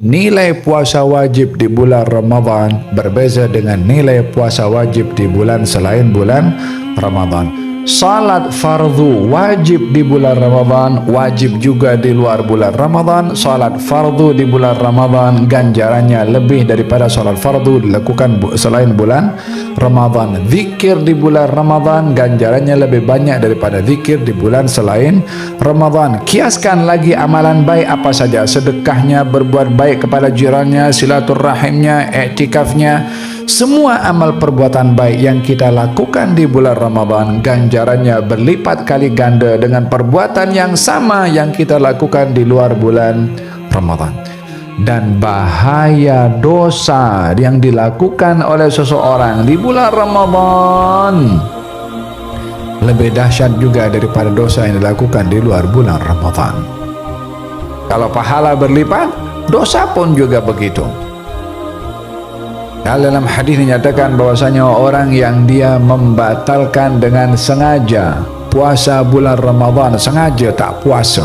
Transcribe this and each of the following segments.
nilai puasa wajib di bulan Ramadan berbeza dengan nilai puasa wajib di bulan selain bulan Ramadan. Salat fardu wajib di bulan Ramadan, wajib juga di luar bulan Ramadan. Salat fardu di bulan Ramadan ganjarannya lebih daripada salat fardu dilakukan selain bulan Ramadan. Zikir di bulan Ramadan ganjarannya lebih banyak daripada zikir di bulan selain Ramadan. Kiaskan lagi amalan baik apa saja, sedekahnya, berbuat baik kepada jirannya, silaturahimnya, iktikafnya, semua amal perbuatan baik yang kita lakukan di bulan Ramadan ganjarannya berlipat kali ganda dengan perbuatan yang sama yang kita lakukan di luar bulan Ramadan. Dan bahaya dosa yang dilakukan oleh seseorang di bulan Ramadan lebih dahsyat juga daripada dosa yang dilakukan di luar bulan Ramadan. Kalau pahala berlipat, dosa pun juga begitu. Dalam hadis dinyatakan bahwasanya orang yang dia membatalkan dengan sengaja puasa bulan Ramadan, sengaja tak puasa,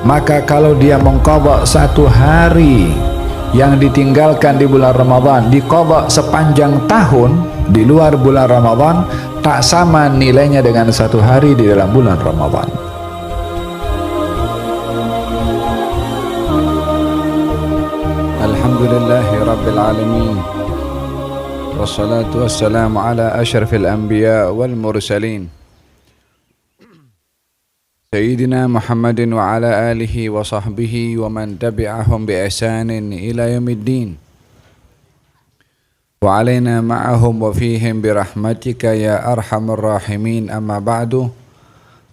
maka kalau dia mengqadha satu hari yang ditinggalkan di bulan Ramadan, diqadha sepanjang tahun di luar bulan Ramadan, tak sama nilainya dengan satu hari di dalam bulan Ramadan. Alhamdulillahi Rabbil Alamin, wassalatu wassalamu ala ashrafil anbiya wal mursalin Sayyidina Muhammadin wa ala alihi wa sahbihi wa man tabi'ahum bi ihsanin ila yaumiddin wa alaina ma'ahum wa fihim bi rahmatika ya arhamar rahimin. Amma ba'du.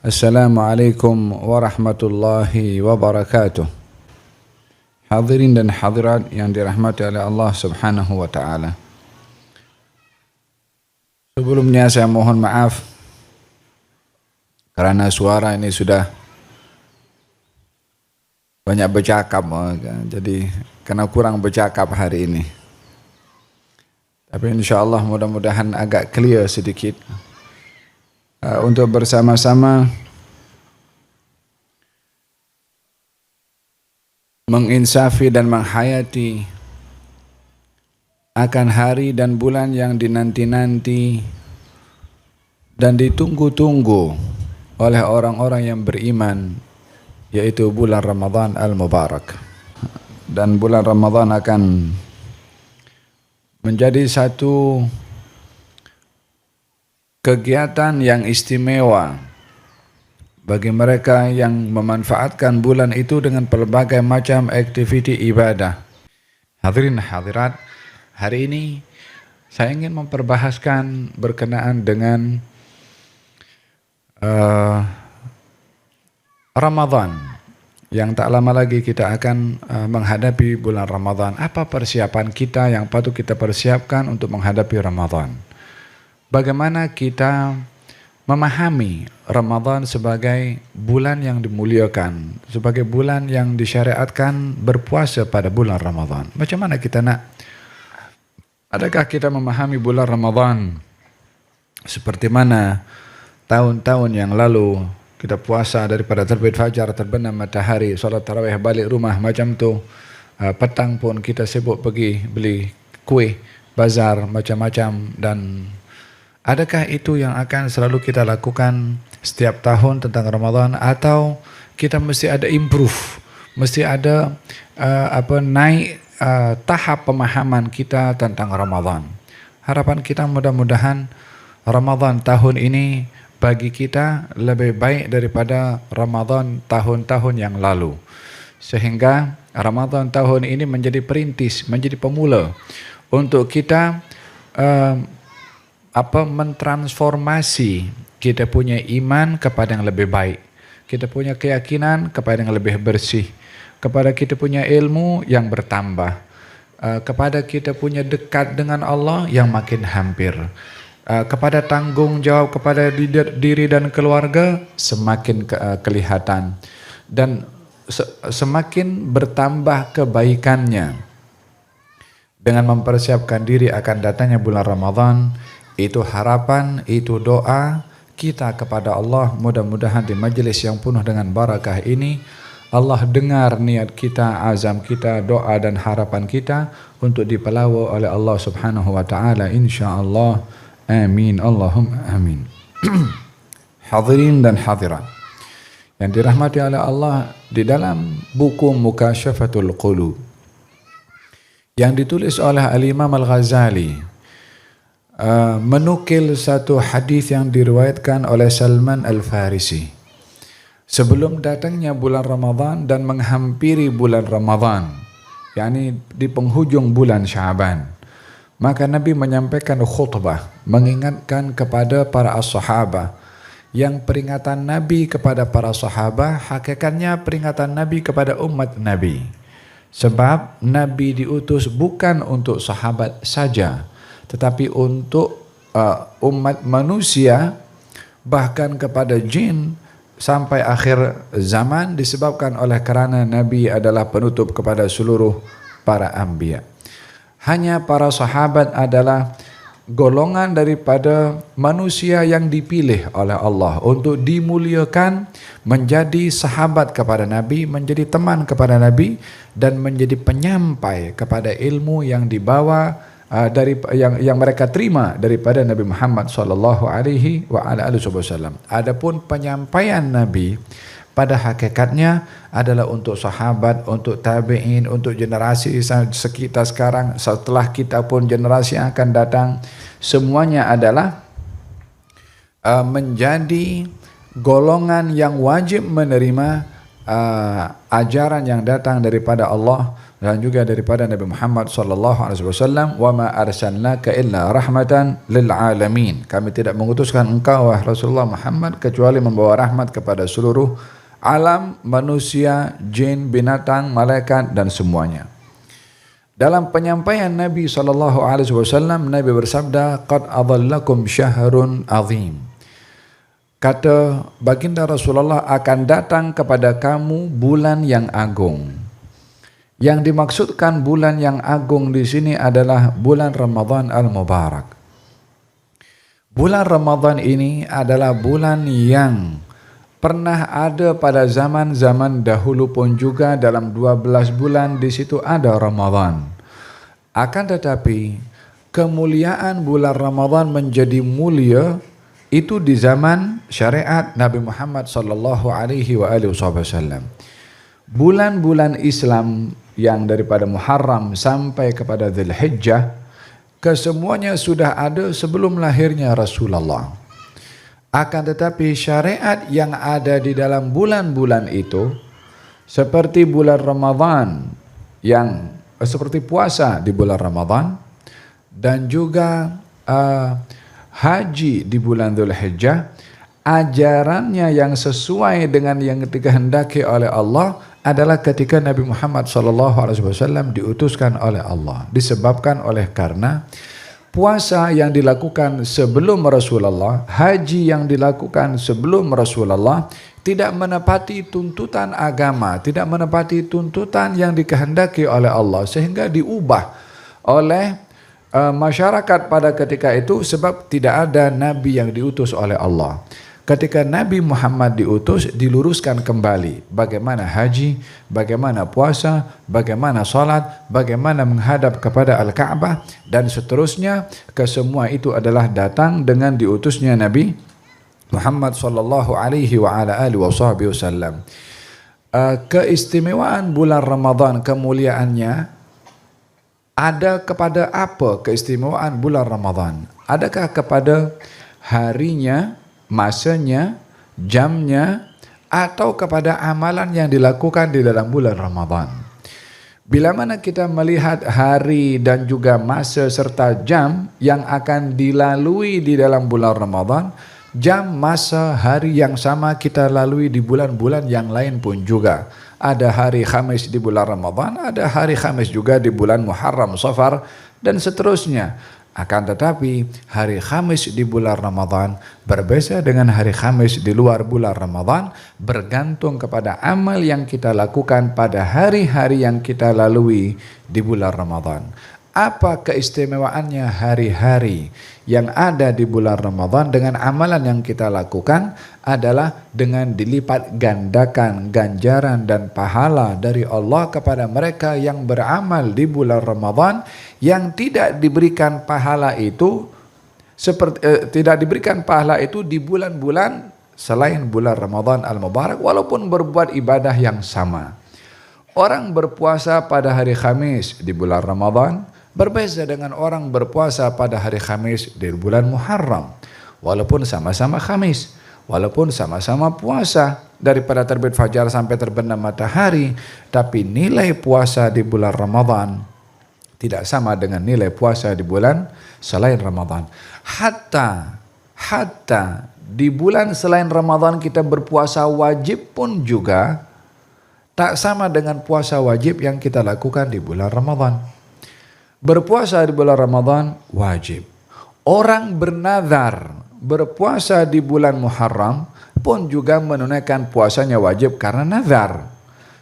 Assalamualaikum warahmatullahi wabarakatuh. Hadirin dan hadirat yang dirahmati oleh Allah Subhanahu wa taala. Sebelumnya saya mohon maaf karena suara ini sudah banyak bercakap, jadi kena kurang bercakap hari ini. Tapi insyaAllah mudah-mudahan agak clear sedikit untuk bersama-sama menginsafi dan menghayati akan hari dan bulan yang dinanti-nanti dan ditunggu-tunggu oleh orang-orang yang beriman, yaitu bulan Ramadan al-Mubarak. Dan bulan Ramadan akan menjadi satu kegiatan yang istimewa bagi mereka yang memanfaatkan bulan itu dengan berbagai macam aktiviti ibadah. Hadirin hadirat, hari ini saya ingin memperbahaskan berkenaan dengan Ramadan yang tak lama lagi kita akan menghadapi bulan Ramadan. Apa persiapan kita yang patut kita persiapkan untuk menghadapi Ramadan? Bagaimana kita memahami Ramadan sebagai bulan yang dimuliakan, sebagai bulan yang disyariatkan berpuasa pada bulan Ramadan? Macam mana kita nak? Adakah kita memahami bulan Ramadan seperti mana tahun-tahun yang lalu kita puasa daripada terbit fajar, terbenam matahari, solat tarawih, balik rumah macam tu. Petang pun kita sibuk pergi beli kuih, bazar, macam-macam. Dan adakah itu yang akan selalu kita lakukan setiap tahun tentang Ramadan, atau kita mesti ada improve, mesti ada naik tahap pemahaman kita tentang Ramadan? Harapan kita mudah-mudahan Ramadan tahun ini bagi kita lebih baik daripada Ramadan tahun-tahun yang lalu, sehingga Ramadan tahun ini menjadi perintis, menjadi pemula untuk kita mentransformasi kita punya iman kepada yang lebih baik, kita punya keyakinan kepada yang lebih bersih, kepada kita punya ilmu yang bertambah, kepada kita punya dekat dengan Allah yang makin hampir, kepada tanggung jawab kepada diri dan keluarga semakin kelihatan, dan semakin bertambah kebaikannya dengan mempersiapkan diri akan datangnya bulan Ramadan. Itu harapan, itu doa kita kepada Allah. Mudah-mudahan di majlis yang penuh dengan barakah ini Allah dengar niat kita, azam kita, doa dan harapan kita untuk dipelawa oleh Allah Subhanahu wa taala insyaallah. Amin Allahumma amin. Hadirin dan hadirat yang dirahmati oleh Allah, di dalam buku Mukasyafatul Qulub yang ditulis oleh Al-Imam Al-Ghazali menukil satu hadis yang diriwayatkan oleh Salman Al-Farisi sebelum datangnya bulan Ramadan dan menghampiri bulan Ramadan, yakni di penghujung bulan Syaban, maka Nabi menyampaikan khutbah mengingatkan kepada para as-sahabah, yang peringatan Nabi kepada para sahabat hakikatnya peringatan Nabi kepada umat Nabi. Sebab Nabi diutus bukan untuk sahabat saja, tetapi untuk umat manusia, bahkan kepada jin sampai akhir zaman, disebabkan oleh kerana Nabi adalah penutup kepada seluruh para anbiya. Hanya para sahabat adalah golongan daripada manusia yang dipilih oleh Allah untuk dimuliakan, menjadi sahabat kepada Nabi, menjadi teman kepada Nabi, dan menjadi penyampai kepada ilmu yang dibawa dari yang mereka terima daripada Nabi Muhammad sallallahu alaihi wasallam. Adapun penyampaian Nabi pada hakikatnya adalah untuk sahabat, untuk tabi'in, untuk generasi sekitar sekarang, setelah kita pun generasi yang akan datang, semuanya adalah menjadi golongan yang wajib menerima ajaran yang datang daripada Allah dan juga daripada Nabi Muhammad sallallahu alaihi wasallam. Wa ma arsalnaka illa rahmatan lil alamin. Kami tidak mengutuskan engkau wahai Rasulullah Muhammad kecuali membawa rahmat kepada seluruh alam, manusia, jin, binatang, malaikat dan semuanya. Dalam penyampaian Nabi sallallahu alaihi wasallam, Nabi bersabda, "Qad adhallakum syahrun azim." Kata baginda Rasulullah, akan datang kepada kamu bulan yang agung. Yang dimaksudkan bulan yang agung di sini adalah bulan Ramadan al-Mubarak. Bulan Ramadan ini adalah bulan yang pernah ada pada zaman-zaman dahulu pun juga. Dalam 12 bulan di situ ada Ramadan. Akan tetapi kemuliaan bulan Ramadan menjadi mulia itu di zaman syariat Nabi Muhammad sallallahu alaihi wasallam. Bulan-bulan Islam yang daripada Muharram sampai kepada Dzulhijjah, kesemuanya sudah ada sebelum lahirnya Rasulullah. Akan tetapi syariat yang ada di dalam bulan-bulan itu, seperti bulan Ramadan, yang seperti puasa di bulan Ramadan, dan juga haji di bulan Dzulhijjah, ajarannya yang sesuai dengan yang dikehendaki oleh Allah adalah ketika Nabi Muhammad SAW diutuskan oleh Allah. Disebabkan oleh karena puasa yang dilakukan sebelum Rasulullah, haji yang dilakukan sebelum Rasulullah tidak menepati tuntutan agama, tidak menepati tuntutan yang dikehendaki oleh Allah, sehingga diubah oleh masyarakat pada ketika itu, sebab tidak ada nabi yang diutus oleh Allah. Ketika Nabi Muhammad diutus, diluruskan kembali bagaimana haji, bagaimana puasa, bagaimana salat, bagaimana menghadap kepada Al-Ka'bah dan seterusnya. Kesemua itu adalah datang dengan diutusnya Nabi Muhammad sallallahu alaihi wasallam. Keistimewaan bulan Ramadan, kemuliaannya ada kepada apa keistimewaan bulan Ramadan? Adakah kepada harinya, masanya, jamnya, atau kepada amalan yang dilakukan di dalam bulan Ramadan? Bila mana kita melihat hari dan juga masa serta jam yang akan dilalui di dalam bulan Ramadan, jam, masa, hari yang sama kita lalui di bulan-bulan yang lain pun juga. Ada hari Khamis di bulan Ramadan, ada hari Khamis juga di bulan Muharram, Safar, dan seterusnya. Akan tetapi hari Khamis di bulan Ramadan berbeza dengan hari Khamis di luar bulan Ramadan, bergantung kepada amal yang kita lakukan pada hari-hari yang kita lalui di bulan Ramadan. Apa keistimewaannya hari-hari yang ada di bulan Ramadan dengan amalan yang kita lakukan adalah dengan dilipat gandakan ganjaran dan pahala dari Allah kepada mereka yang beramal di bulan Ramadan yang tidak diberikan pahala itu tidak diberikan pahala itu di bulan-bulan selain bulan Ramadan al-Mubarak walaupun berbuat ibadah yang sama. Orang berpuasa pada hari Khamis di bulan Ramadan berbeza dengan orang berpuasa pada hari Khamis di bulan Muharram. Walaupun sama-sama Khamis, walaupun sama-sama puasa daripada terbit fajar sampai terbenam matahari, tapi nilai puasa di bulan Ramadan tidak sama dengan nilai puasa di bulan selain Ramadan. Hatta di bulan selain Ramadan kita berpuasa wajib pun juga tak sama dengan puasa wajib yang kita lakukan di bulan Ramadan. Berpuasa di bulan Ramadan wajib. Orang bernazar berpuasa di bulan Muharram pun juga menunaikan puasanya wajib karena nazar.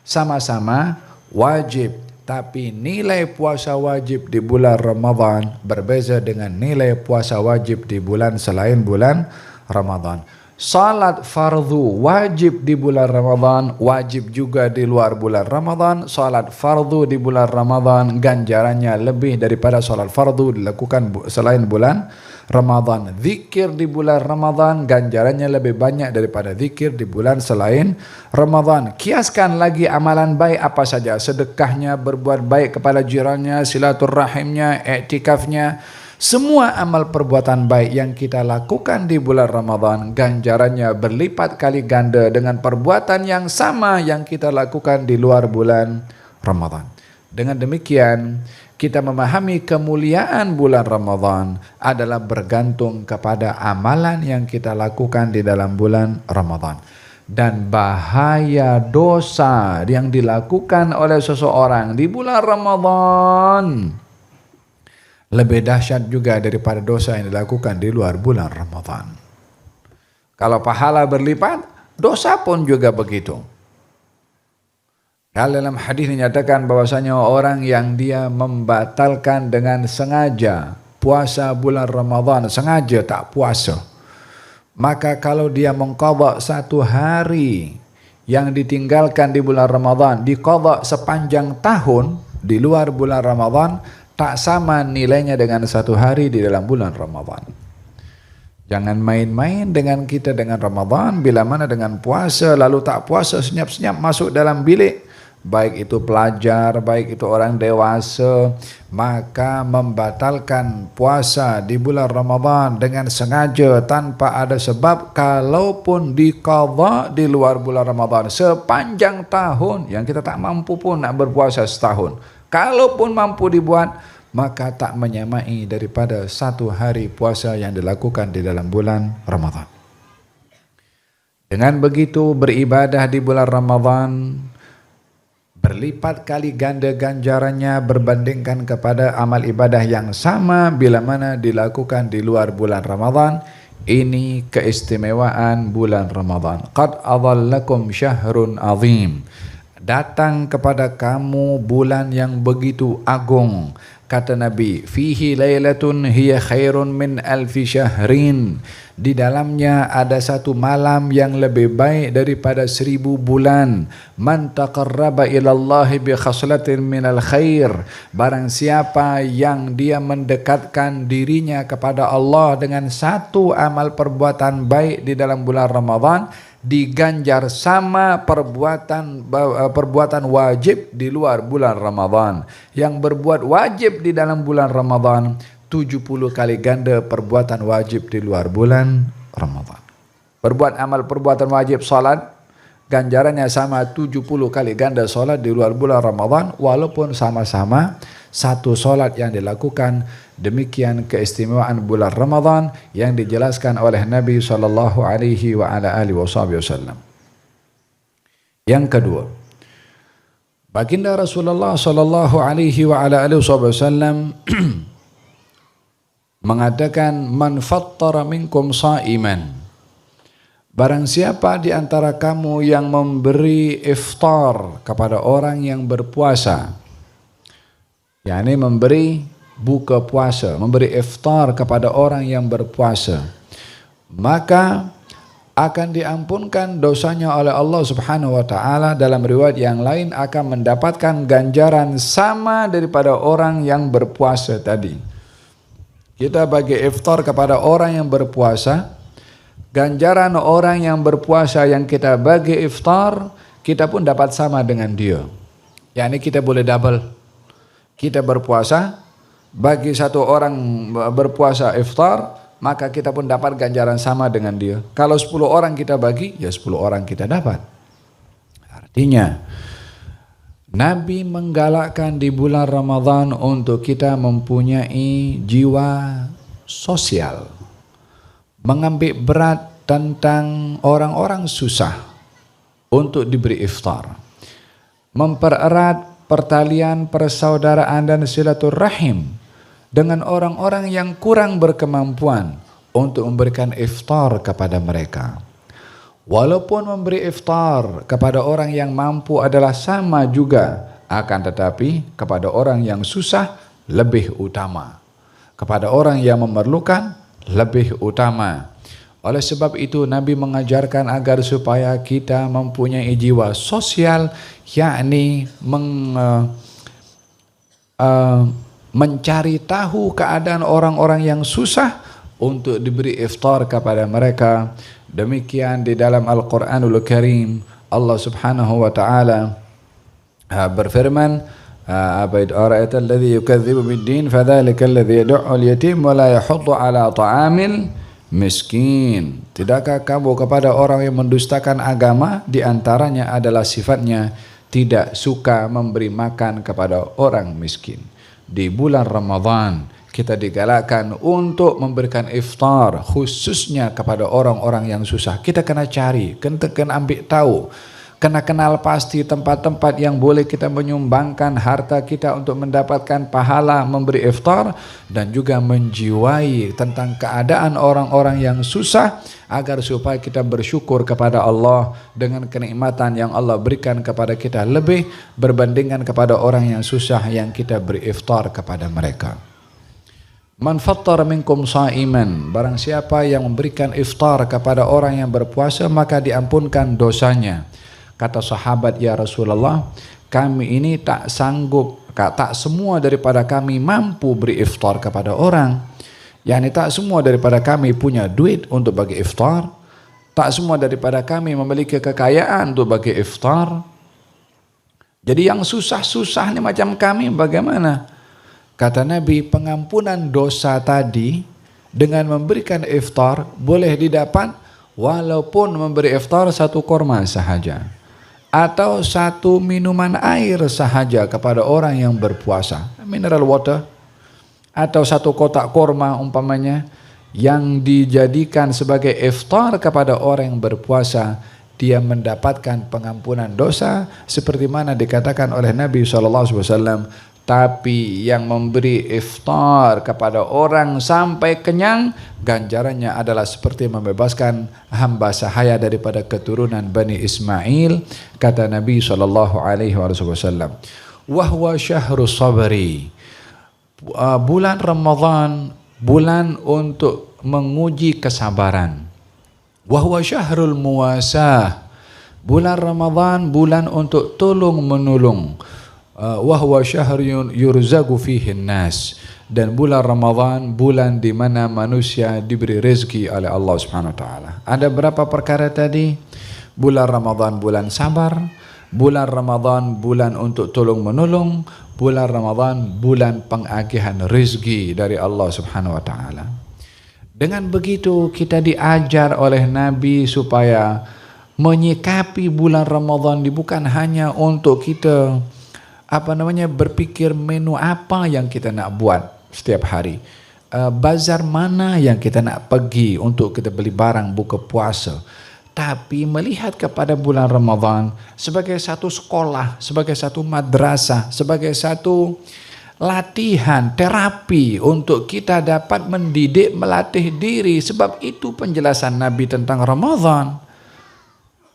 Sama-sama wajib, tapi nilai puasa wajib di bulan Ramadan berbeza dengan nilai puasa wajib di bulan selain bulan Ramadan. Salat fardu wajib di bulan Ramadan, wajib juga di luar bulan Ramadan. Salat fardu di bulan Ramadan ganjarannya lebih daripada salat fardu dilakukan selain bulan Ramadan. Zikir di bulan Ramadan ganjarannya lebih banyak daripada zikir di bulan selain Ramadan. Kiaskan lagi amalan baik apa saja, sedekahnya, berbuat baik kepada jirannya, silaturahimnya, iktikafnya. Semua amal perbuatan baik yang kita lakukan di bulan Ramadan ganjarannya berlipat kali ganda dengan perbuatan yang sama yang kita lakukan di luar bulan Ramadan. Dengan demikian kita memahami kemuliaan bulan Ramadan adalah bergantung kepada amalan yang kita lakukan di dalam bulan Ramadan. Dan bahaya dosa yang dilakukan oleh seseorang di bulan Ramadan lebih dahsyat juga daripada dosa yang dilakukan di luar bulan Ramadan. Kalau pahala berlipat, dosa pun juga begitu. Kalau dalam hadis dinyatakan bahwasanya orang yang dia membatalkan dengan sengaja puasa bulan Ramadan, sengaja tak puasa, maka kalau dia mengqadha satu hari yang ditinggalkan di bulan Ramadan, diqadha sepanjang tahun di luar bulan Ramadan, tak sama nilainya dengan satu hari di dalam bulan Ramadan. Jangan main-main dengan kita dengan Ramadan, bila mana dengan puasa lalu tak puasa senyap-senyap masuk dalam bilik, baik itu pelajar, baik itu orang dewasa, maka membatalkan puasa di bulan Ramadan dengan sengaja tanpa ada sebab, kalaupun diqadha di luar bulan Ramadan sepanjang tahun yang kita tak mampu pun nak berpuasa setahun, kalaupun mampu dibuat, maka tak menyamai daripada satu hari puasa yang dilakukan di dalam bulan Ramadan. Dengan begitu beribadah di bulan Ramadan berlipat kali ganda ganjarannya berbandingkan kepada amal ibadah yang sama bila mana dilakukan di luar bulan Ramadan. Ini keistimewaan bulan Ramadan. Qad adhallakum syahrun azim. Datang kepada kamu bulan yang begitu agung. Kata Nabi, fihi lailatun hiya khairun min alfi syahrin. Di dalamnya ada satu malam yang lebih baik daripada 1000 bulan. Man taqarraba ilallahi bi khaslatin minal khair. Barang siapa yang dia mendekatkan dirinya kepada Allah dengan satu amal perbuatan baik di dalam bulan Ramadan, diganjar sama perbuatan wajib di luar bulan Ramadan. Yang berbuat wajib di dalam bulan Ramadan 70 kali ganda perbuatan wajib di luar bulan Ramadan. Berbuat amal perbuatan wajib salat, ganjarannya sama 70 kali ganda salat di luar bulan Ramadan, walaupun sama-sama satu salat yang dilakukan. Demikian keistimewaan bulan Ramadan yang dijelaskan oleh Nabi sallallahu alaihi wa ala alihi wasallam. Yang kedua, baginda Rasulullah sallallahu alaihi wa ala alihi wasallam mengatakan, man fattara minkum shaiman. Barang siapa di antara kamu yang memberi iftar kepada orang yang berpuasa, yakni memberi buka puasa, memberi iftar kepada orang yang berpuasa, maka akan diampunkan dosanya oleh Allah Subhanahu wa taala. Dalam riwayat yang lain akan mendapatkan ganjaran sama daripada orang yang berpuasa tadi. Kita bagi iftar kepada orang yang berpuasa, ganjaran orang yang berpuasa yang kita bagi iftar, kita pun dapat sama dengan dia. Yani kita boleh double. Kita berpuasa, bagi satu orang berpuasa iftar, maka kita pun dapat ganjaran sama dengan dia. Kalau 10 orang kita bagi, ya 10 orang kita dapat. Artinya, Nabi menggalakkan di bulan Ramadan untuk kita mempunyai jiwa sosial, mengambil berat tentang orang-orang susah untuk diberi iftar, mempererat pertalian persaudaraan dan silaturahim dengan orang-orang yang kurang berkemampuan untuk memberikan iftar kepada mereka. Walaupun memberi iftar kepada orang yang mampu adalah sama juga, akan tetapi kepada orang yang susah lebih utama, kepada orang yang memerlukan lebih utama. Oleh sebab itu Nabi mengajarkan agar supaya kita mempunyai jiwa sosial, yakni mencari tahu keadaan orang-orang yang susah untuk diberi iftar kepada mereka. Demikian di dalam Al-Quranul Karim Allah Subhanahu wa taala berfirman, "Ara'aita alladhi yukadzibu bid-din fadzalika alladhi yad'u al-yatim wa la yahuddu 'ala ta'amil miskin." Tidakkah kamu kepada orang yang mendustakan agama, di antaranya adalah sifatnya tidak suka memberi makan kepada orang miskin. Di bulan Ramadan kita digalakkan untuk memberikan iftar khususnya kepada orang-orang yang susah. Kita kena cari, kena ambil tahu, kena kenal pasti tempat-tempat yang boleh kita menyumbangkan harta kita untuk mendapatkan pahala memberi iftar, dan juga menjiwai tentang keadaan orang-orang yang susah agar supaya kita bersyukur kepada Allah dengan kenikmatan yang Allah berikan kepada kita lebih berbandingkan kepada orang yang susah yang kita beri iftar kepada mereka. Man fattara minkum sha'iman, barang siapa yang memberikan iftar kepada orang yang berpuasa maka diampunkan dosanya. Kata sahabat, ya Rasulullah, kami ini tak sanggup, tak semua daripada kami mampu beri iftar kepada orang. Yani tak semua daripada kami punya duit untuk bagi iftar, tak semua daripada kami memiliki kekayaan untuk bagi iftar. Jadi yang susah-susah ni macam kami bagaimana? Kata Nabi, pengampunan dosa tadi dengan memberikan iftar boleh didapat walaupun memberi iftar 1 korma sahaja, atau 1 minuman air sahaja kepada orang yang berpuasa, mineral water, atau 1 kotak korma umpamanya, yang dijadikan sebagai iftar kepada orang yang berpuasa, dia mendapatkan pengampunan dosa seperti mana dikatakan oleh Nabi SAW. Tapi yang memberi iftar kepada orang sampai kenyang, ganjarannya adalah seperti membebaskan hamba sahaya daripada keturunan Bani Ismail. Kata Nabi SAW, wahwa syahrus sabri, bulan Ramadan bulan untuk menguji kesabaran. Wahwa syahrul muwasah, bulan Ramadan bulan untuk tolong menolong. Wahwa syahrun yurzagu fihi nas, dan bulan Ramadan bulan di mana manusia diberi rezeki oleh Allah Subhanahu wa taala. Ada berapa perkara tadi? Bulan Ramadan bulan sabar, bulan Ramadan bulan untuk tolong menolong, bulan Ramadan bulan pengagihan rezeki dari Allah Subhanahu wa taala. Dengan begitu kita diajar oleh Nabi supaya menyikapi bulan Ramadan bukan hanya untuk kita berpikir menu apa yang kita nak buat setiap hari, bazar mana yang kita nak pergi untuk kita beli barang buka puasa, tapi melihat kepada bulan Ramadan sebagai satu sekolah, sebagai satu madrasah, sebagai satu latihan, terapi untuk kita dapat mendidik, melatih diri. Sebab itu penjelasan Nabi tentang Ramadan.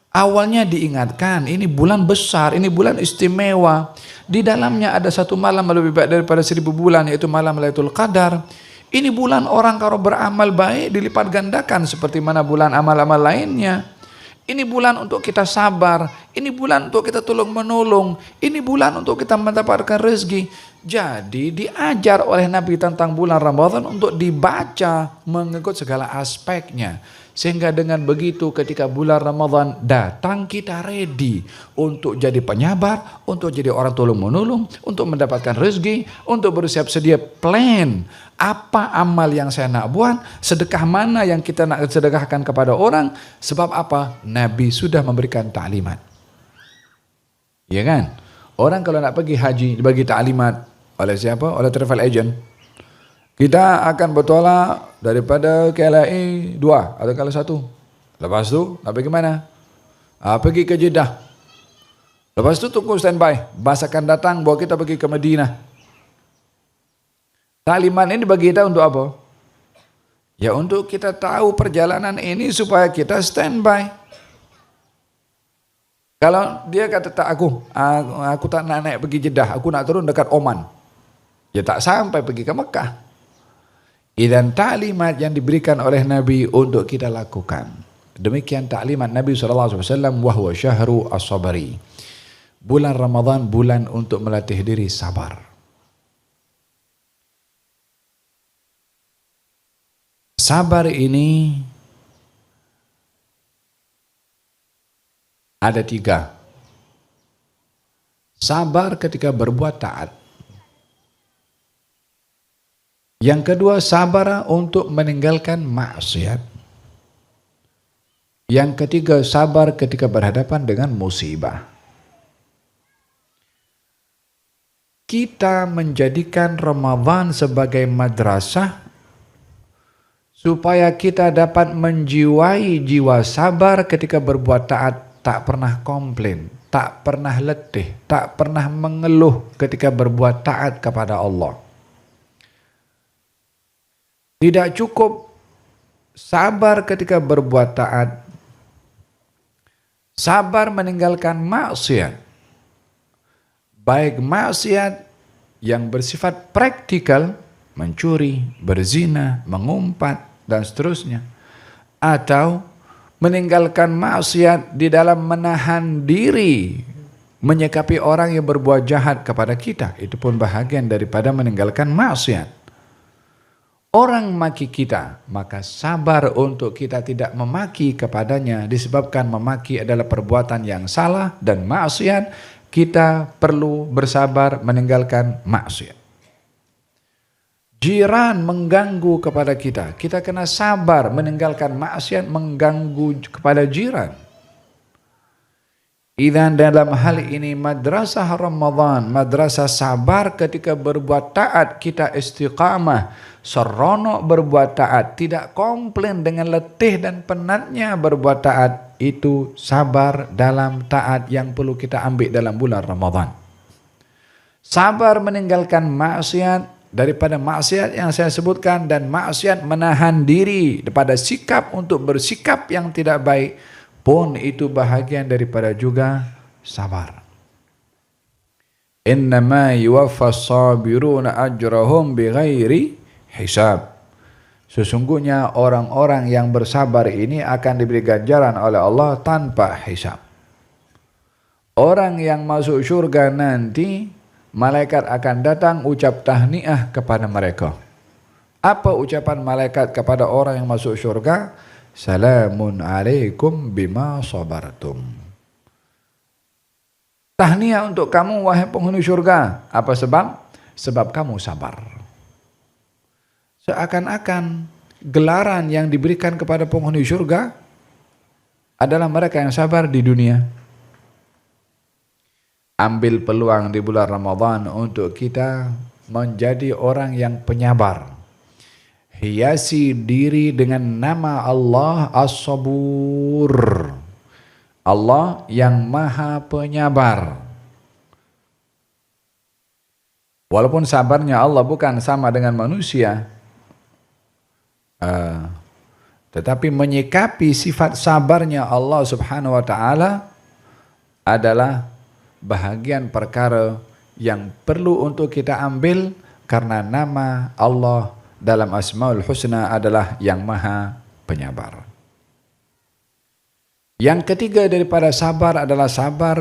Awalnya diingatkan, ini bulan besar, ini bulan istimewa. Di dalamnya ada satu malam lebih baik daripada 1000 bulan, yaitu malam Lailatul Qadar. Ini bulan orang kalau beramal baik dilipat gandakan seperti mana bulan amal-amal lainnya. Ini bulan untuk kita sabar, ini bulan untuk kita tolong menolong, ini bulan untuk kita mendapatkan rezeki. Jadi diajar oleh Nabi tentang bulan Ramadan untuk dibaca mengikut segala aspeknya. Sehingga dengan begitu ketika bulan Ramadan datang kita ready untuk jadi penyabar, untuk jadi orang tolong menolong, untuk mendapatkan rezeki, untuk bersiap sedia plan. Apa amal yang saya nak buat, sedekah mana yang kita nak sedekahkan kepada orang, sebab apa? Nabi sudah memberikan taklimat. Ya kan? Orang kalau nak pergi haji dibagi taklimat oleh siapa? Oleh travel agent. Kita akan bertolak daripada KLIA 2 atau KLIA 1. Lepas tu nak pergi mana? Pergi ke Jeddah. Lepas tu tunggu standby. Bas akan datang bawa kita pergi ke Madinah. Taklimat ini bagi kita untuk apa? Ya untuk kita tahu perjalanan ini supaya kita standby. Kalau dia kata tak aku tak nak naik pergi Jeddah, aku nak turun dekat Oman. Ya tak sampai pergi ke Mekah. Dan taklimat yang diberikan oleh Nabi untuk kita lakukan. Demikian taklimat Nabi SAW, wahwa syahru as-sabari. Bulan Ramadan, bulan untuk melatih diri sabar. Sabar ini ada 3. Sabar ketika berbuat taat. Yang kedua, sabar untuk meninggalkan maksiat. Yang ketiga, sabar ketika berhadapan dengan musibah. Kita menjadikan Ramadan sebagai madrasah supaya kita dapat menjiwai jiwa sabar ketika berbuat taat, tak pernah komplain, tak pernah letih, tak pernah mengeluh ketika berbuat taat kepada Allah. Tidak cukup sabar ketika berbuat taat, sabar meninggalkan maksiat. Baik maksiat yang bersifat praktikal, mencuri, berzina, mengumpat, dan seterusnya. Atau meninggalkan maksiat di dalam menahan diri, menyikapi orang yang berbuat jahat kepada kita. Itu pun bahagian daripada meninggalkan maksiat. Orang maki kita, maka sabar untuk kita tidak memaki kepadanya, disebabkan memaki adalah perbuatan yang salah dan maksiat. Kita perlu bersabar meninggalkan maksiat. Jiran mengganggu kepada kita, kita kena sabar meninggalkan maksiat mengganggu kepada jiran. Dan dalam hal ini madrasah Ramadan, madrasah sabar ketika berbuat taat, kita istiqamah, seronok berbuat taat, tidak komplain dengan letih dan penatnya berbuat taat. Itu sabar dalam taat yang perlu kita ambil dalam bulan Ramadan. Sabar meninggalkan maksiat daripada maksiat yang saya sebutkan, dan maksiat menahan diri daripada sikap untuk bersikap yang tidak baik pun itu bahagian daripada juga sabar. Innama yuwaffas sabiruna ajrahum bighairi hisab. Sesungguhnya orang-orang yang bersabar ini akan diberi ganjaran oleh Allah tanpa hisab. Orang yang masuk syurga nanti, malaikat akan datang ucap tahniah kepada mereka. Apa ucapan malaikat kepada orang yang masuk syurga? Salamun alaikum bima sabartum. Tahniah untuk kamu wahai penghuni syurga. Apa sebab? Sebab kamu sabar. Seakan-akan gelaran yang diberikan kepada penghuni syurga adalah mereka yang sabar di dunia. Ambil peluang di bulan Ramadan untuk kita menjadi orang yang penyabar. Hiasi diri dengan nama Allah As-Sabur, Allah yang maha penyabar. Walaupun sabarnya Allah bukan sama dengan manusia, Tetapi menyikapi sifat sabarnya Allah Subhanahu wa taala adalah bahagian perkara yang perlu untuk kita ambil, karena nama Allah dalam Asmaul Husna adalah yang Maha Penyabar. Yang ketiga daripada sabar adalah sabar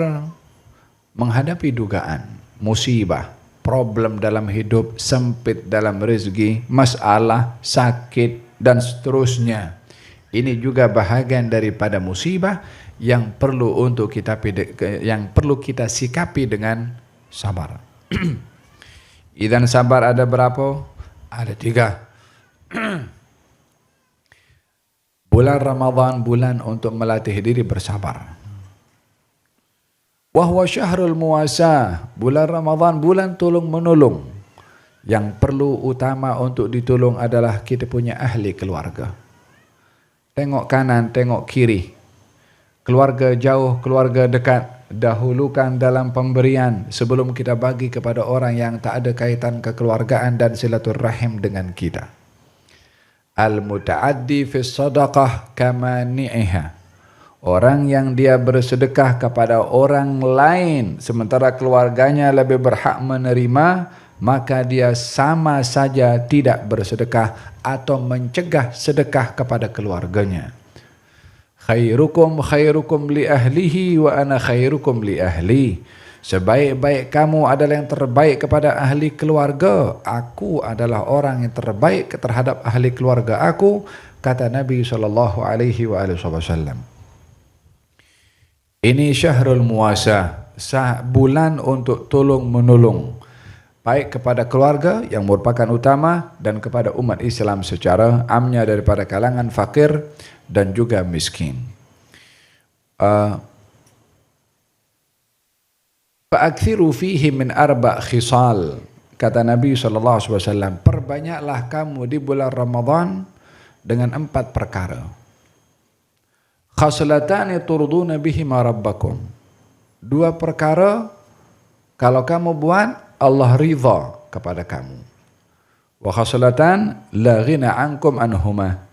menghadapi dugaan, musibah, problem dalam hidup, sempit dalam rezeki, masalah, sakit, dan seterusnya. Ini juga bahagian daripada musibah yang perlu kita sikapi dengan sabar. Idan sabar ada berapa? Ada 3. Bulan Ramadhan bulan untuk melatih diri bersabar. Wahwa syahrul muwasah, bulan Ramadhan bulan tolong menolong. Yang perlu utama untuk ditolong adalah kita punya ahli keluarga. Tengok kanan, tengok kiri. Keluarga jauh, keluarga dekat, dahulukan dalam pemberian sebelum kita bagi kepada orang yang tak ada kaitan kekeluargaan dan silaturahim dengan kita. Al-muta'addi fi sadaqah kamani'iha. Orang yang dia bersedekah kepada orang lain sementara keluarganya lebih berhak menerima, maka dia sama saja tidak bersedekah atau mencegah sedekah kepada keluarganya. Khairukum khairukum li ahlihi wa ana khairukum li ahli. Sebaik-baik kamu adalah yang terbaik kepada ahli keluarga. Aku adalah orang yang terbaik terhadap ahli keluarga aku, kata Nabi SAW. Ini syahrul muwasah, bulan untuk tolong menolong, baik kepada keluarga yang merupakan utama dan kepada umat Islam secara amnya daripada kalangan fakir dan juga miskin. Fa'akthiru fihi min 4 khisal. Kata Nabi SAW, perbanyaklah kamu di bulan Ramadhan dengan 4 perkara. Khaslatani turduna bihima rabbakum. 2 perkara kalau kamu buat Allah ridha kepada kamu. Wa khaslatan la ghina ankum anhuma.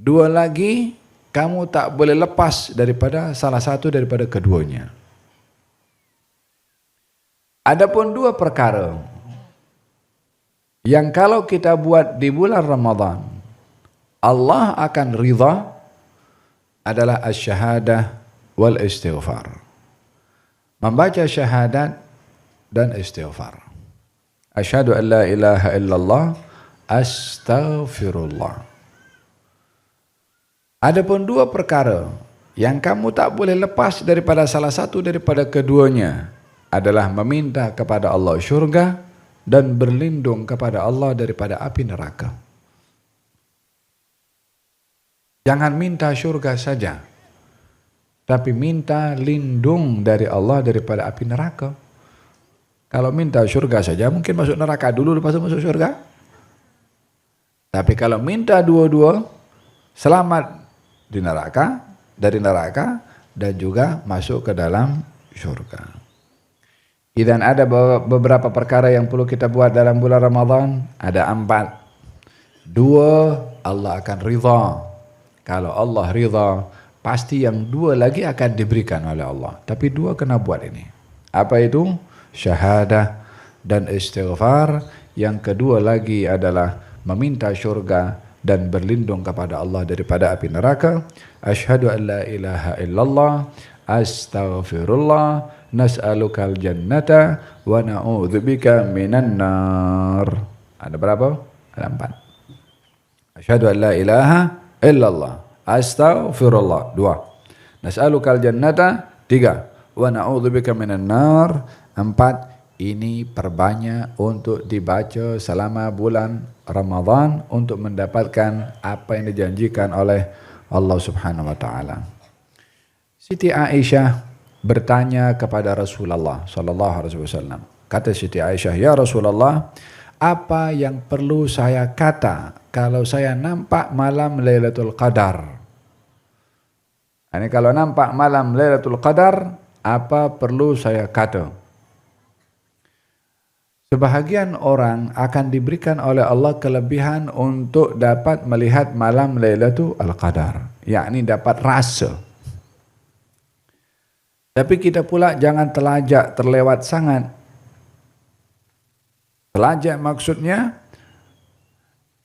2 lagi kamu tak boleh lepas daripada salah satu daripada keduanya. Adapun 2 perkara yang kalau kita buat di bulan Ramadhan Allah akan ridha adalah asy-syahadah wal istighfar. Membaca syahadat dan istighfar. Asyhadu an la ilaha illallah, astaghfirullah. Adapun 2 perkara yang kamu tak boleh lepas daripada salah satu daripada keduanya adalah meminta kepada Allah syurga dan berlindung kepada Allah daripada api neraka. Jangan minta syurga saja, tapi minta lindung dari Allah daripada api neraka. Kalau minta syurga saja mungkin masuk neraka dulu lepas itu masuk syurga. Tapi kalau minta dua-dua, selamat dari neraka dan juga masuk ke dalam syurga. Dan ada beberapa perkara yang perlu kita buat dalam bulan Ramadhan. Ada 4. 2 Allah akan ridha. Kalau Allah ridha, pasti yang 2 lagi akan diberikan oleh Allah. Tapi 2 kena buat ini. Apa itu? Syahadah dan istighfar. Yang kedua lagi adalah meminta syurga dan berlindung kepada Allah daripada api neraka. Asyhadu an la ilaha illallah, astaghfirullah, nas'alukal jannata wa na'udzubika minan nar. Ada berapa? Ada 4. Asyhadu an la ilaha illallah, astaghfirullah 2, nas'alukal jannata 3, wa na'udzubika minan nar 4. Ini perbanyak untuk dibaca selama bulan Ramadhan untuk mendapatkan apa yang dijanjikan oleh Allah Subhanahu wa taala. Siti Aisyah bertanya kepada Rasulullah sallallahu alaihi wasallam. Kata Siti Aisyah, "Ya Rasulullah, apa yang perlu saya kata kalau saya nampak malam Lailatul Qadar?" Ini kalau nampak malam Lailatul Qadar, apa perlu saya kata? Sebahagian orang akan diberikan oleh Allah kelebihan untuk dapat melihat malam Lailatul Qadar, yakni dapat rasa. Tapi kita pula jangan telajak terlewat sangat. Telajak maksudnya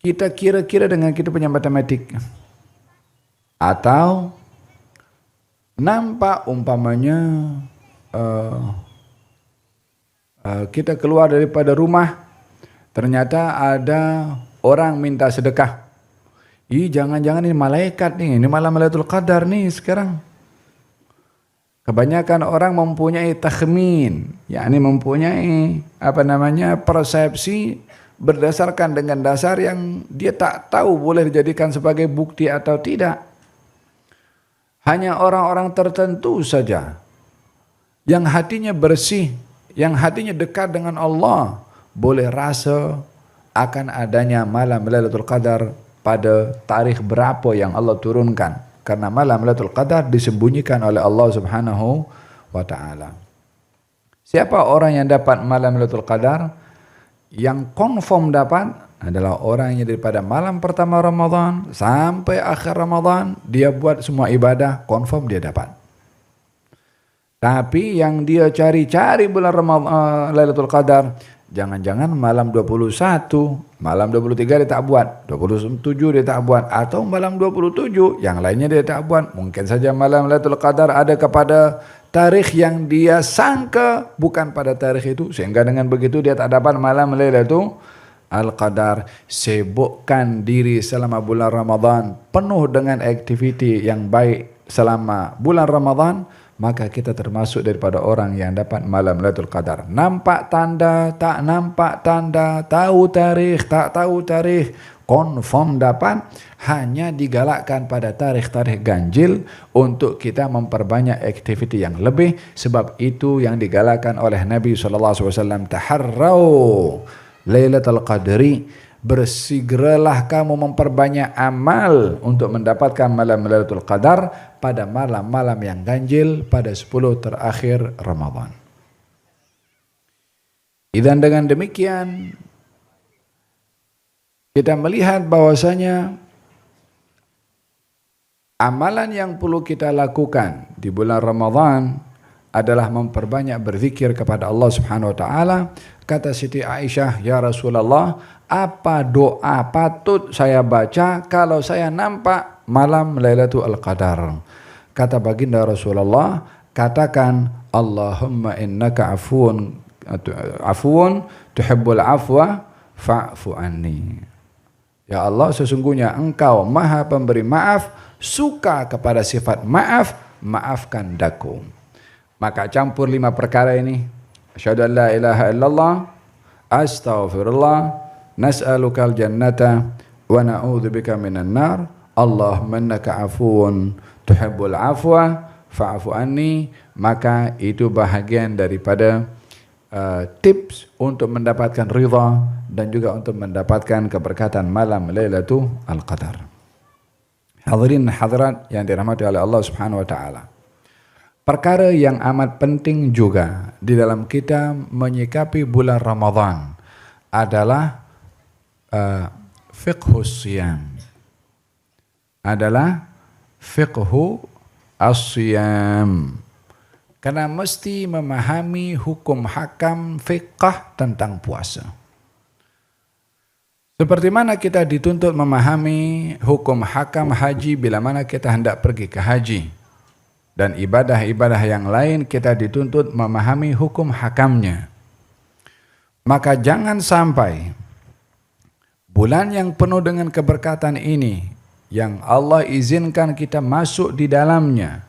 kita kira-kira dengan kita punya matematik. Atau nampak umpamanya kita keluar daripada rumah, ternyata ada orang minta sedekah. Jangan-jangan ini malaikat nih, ini malam Lailatul Qadar nih sekarang. Kebanyakan orang mempunyai takhmin, yakni mempunyai persepsi berdasarkan dengan dasar yang dia tak tahu boleh dijadikan sebagai bukti atau tidak. Hanya orang-orang tertentu saja yang hatinya bersih, yang hatinya dekat dengan Allah, boleh rasa akan adanya malam Lailatul Qadar pada tarikh berapa yang Allah turunkan. Karena malam Lailatul Qadar disembunyikan oleh Allah Subhanahu wa taala. Siapa orang yang dapat malam Lailatul Qadar? Yang confirm dapat adalah orang yang daripada malam pertama Ramadan sampai akhir Ramadan dia buat semua ibadah, confirm dia dapat. Tapi yang dia cari-cari bulan Lailatul Qadar, jangan-jangan malam 21, malam 23 dia tak buat, 27 dia tak buat, atau malam 27 yang lainnya dia tak buat. Mungkin saja malam Lailatul Qadar ada kepada tarikh yang dia sangka bukan pada tarikh itu, sehingga dengan begitu dia tak dapat malam Lailatul Qadar. Sibukkan diri selama bulan Ramadan penuh dengan aktiviti yang baik selama bulan Ramadan, maka kita termasuk daripada orang yang dapat malam Lailatul Qadar. Nampak tanda, tak nampak tanda, tahu tarikh, tak tahu tarikh, confirm dapat, hanya digalakkan pada tarikh-tarikh ganjil untuk kita memperbanyak aktiviti yang lebih. Sebab itu yang digalakkan oleh Nabi SAW, taharrau Lailatul Qadri, bersegeralah kamu memperbanyak amal untuk mendapatkan malam Lailatul Qadar pada malam-malam yang ganjil pada 10 terakhir Ramadan. Dan dengan demikian kita melihat bahwasanya amalan yang perlu kita lakukan di bulan Ramadan adalah memperbanyak berzikir kepada Allah Subhanahu wa taala. Kata Siti Aisyah, "Ya Rasulullah, apa doa patut saya baca kalau saya nampak malam Lailatul Qadar?" Kata baginda Rasulullah, katakan, "Allahumma innaka afuun tuhibbul afwa fa'fu anni." Ya Allah, sesungguhnya Engkau Maha Pemberi maaf, suka kepada sifat maaf, maafkan daku. Maka campur 5 perkara ini. Asyhadu an la ilaha illallah, astaghfirullah, nas'alukal jannata wa na'udzubika minan nar, Allahumma innaka afuun tuhibbul afwa fa'fu anni. Maka itu bahagian daripada tips untuk mendapatkan ridha dan juga untuk mendapatkan keberkatan malam Lailatul Qadar. Hadirin hadirat yang dirahmati oleh Allah Subhanahu wa taala. Perkara yang amat penting juga di dalam kita menyikapi bulan Ramadan adalah fiqhus siyam. Adalah fiqhu as-siyam. Karena mesti memahami hukum hakam fiqh tentang puasa. Seperti mana kita dituntut memahami hukum hakam haji bila mana kita hendak pergi ke haji. Dan ibadah-ibadah yang lain kita dituntut memahami hukum hakamnya. Maka jangan sampai bulan yang penuh dengan keberkatan ini, yang Allah izinkan kita masuk di dalamnya,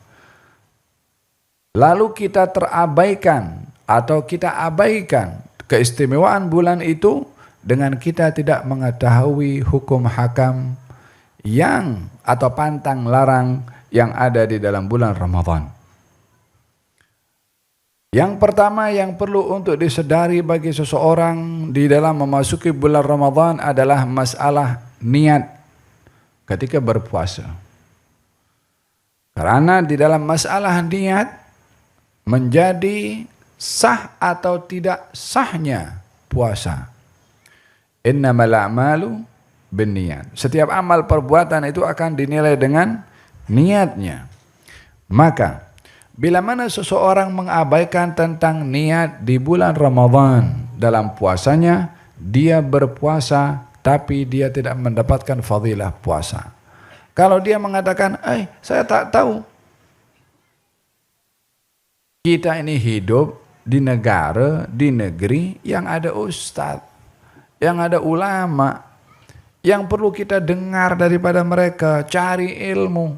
lalu kita terabaikan atau kita abaikan keistimewaan bulan itu dengan kita tidak mengetahui hukum hakam yang atau pantang larang yang ada di dalam bulan Ramadan. Yang pertama yang perlu untuk disedari bagi seseorang di dalam memasuki bulan Ramadan adalah masalah niat ketika berpuasa. Karena di dalam masalah niat menjadi sah atau tidak sahnya puasa. Innamal a'malu binniyat. Setiap amal perbuatan itu akan dinilai dengan niatnya. Maka bila mana seseorang mengabaikan tentang niat di bulan Ramadan dalam puasanya, dia berpuasa tapi dia tidak mendapatkan fadilah puasa. Kalau dia mengatakan, saya tak tahu. Kita ini hidup di negara, di negeri yang ada ustadz, yang ada ulama, yang perlu kita dengar daripada mereka, cari ilmu.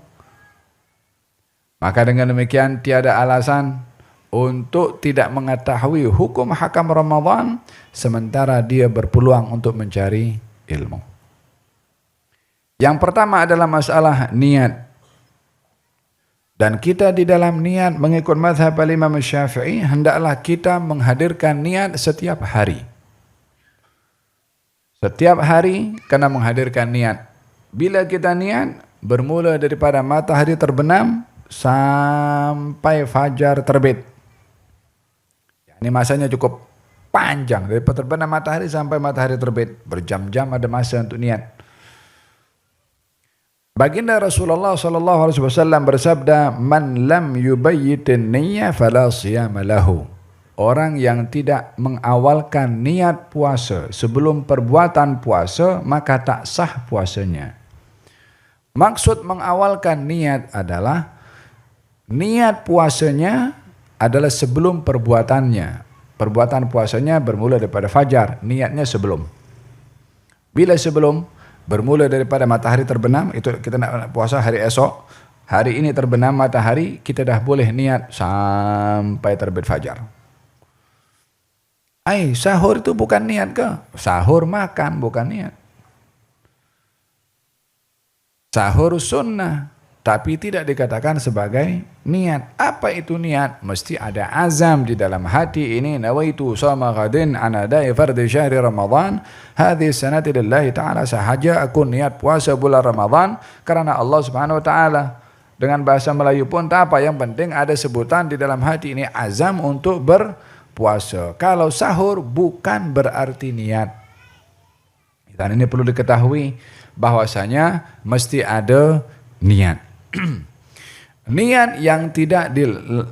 Maka dengan demikian tiada alasan untuk tidak mengetahui hukum hakam Ramadan sementara dia berpeluang untuk mencari ilmu. Yang pertama adalah masalah niat. Dan kita di dalam niat mengikut mazhab Imam Syafi'i, hendaklah kita menghadirkan niat setiap hari. Setiap hari kena menghadirkan niat. Bila kita niat, bermula daripada matahari terbenam sampai fajar terbit. Ini masanya cukup panjang, dari terbenam matahari sampai matahari terbit. Berjam-jam ada masa untuk niat. Baginda Rasulullah SAW bersabda, "Man lam yubayyitin niyyah fala siyama lahu." Orang yang tidak mengawalkan niat puasa sebelum perbuatan puasa, maka tak sah puasanya. Maksud mengawalkan niat adalah niat puasanya adalah sebelum perbuatannya. Perbuatan puasanya bermula daripada fajar, niatnya sebelum. Bila sebelum, bermula daripada matahari terbenam, itu kita nak puasa hari esok. Hari ini terbenam matahari, kita dah boleh niat sampai terbit fajar. Sahur itu bukan niat ke? Sahur makan, bukan niat. Sahur sunnah, tapi tidak dikatakan sebagai niat. Apa itu niat? Mesti ada azam di dalam hati ini. Nawaitu sama ghadin anadai fardi syahri Ramadan. Hadhi sanati lillahi ta'ala. Sahaja aku niat puasa bulan Ramadan karena Allah Subhanahu wa ta'ala. Dengan bahasa Melayu pun tak apa, yang penting ada sebutan di dalam hati ini azam untuk berpuasa. Kalau sahur bukan berarti niat. Dan ini perlu diketahui bahwasanya mesti ada niat. Niat yang tidak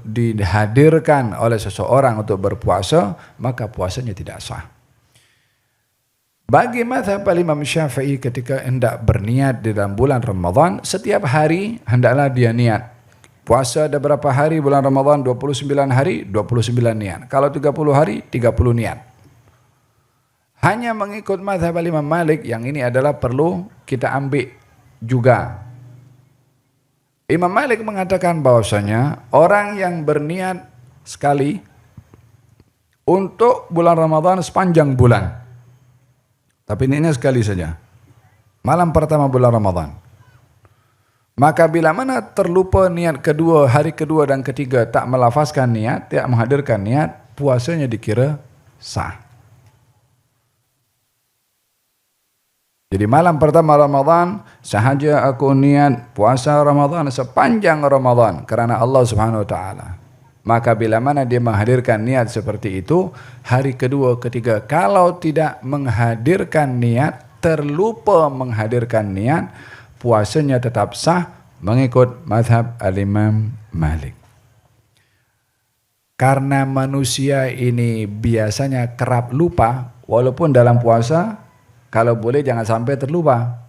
dihadirkan oleh seseorang untuk berpuasa, maka puasanya tidak sah. Bagi mazhab Imam Syafi'i, ketika hendak berniat di dalam bulan Ramadan, setiap hari hendaklah dia niat. Puasa ada berapa hari bulan Ramadan? 29 hari, 29 niat. Kalau 30 hari, 30 niat. Hanya mengikut mazhab Imam Malik, yang ini adalah perlu kita ambil juga. Imam Malik mengatakan bahwasanya orang yang berniat sekali untuk bulan Ramadan sepanjang bulan. Tapi niatnya sekali saja. Malam pertama bulan Ramadan. Maka bila mana terlupa niat kedua, hari kedua dan ketiga tak melafazkan niat, tidak menghadirkan niat, puasanya dikira sah. Jadi malam pertama Ramadan, sahaja aku niat puasa Ramadan sepanjang Ramadan karena Allah Subhanahu wa ta'ala. Maka bila mana dia menghadirkan niat seperti itu, hari kedua, ketiga, kalau tidak menghadirkan niat, terlupa menghadirkan niat, puasanya tetap sah mengikut mazhab Al-Imam Malik. Karena manusia ini biasanya kerap lupa, walaupun dalam puasa, kalau boleh jangan sampai terlupa.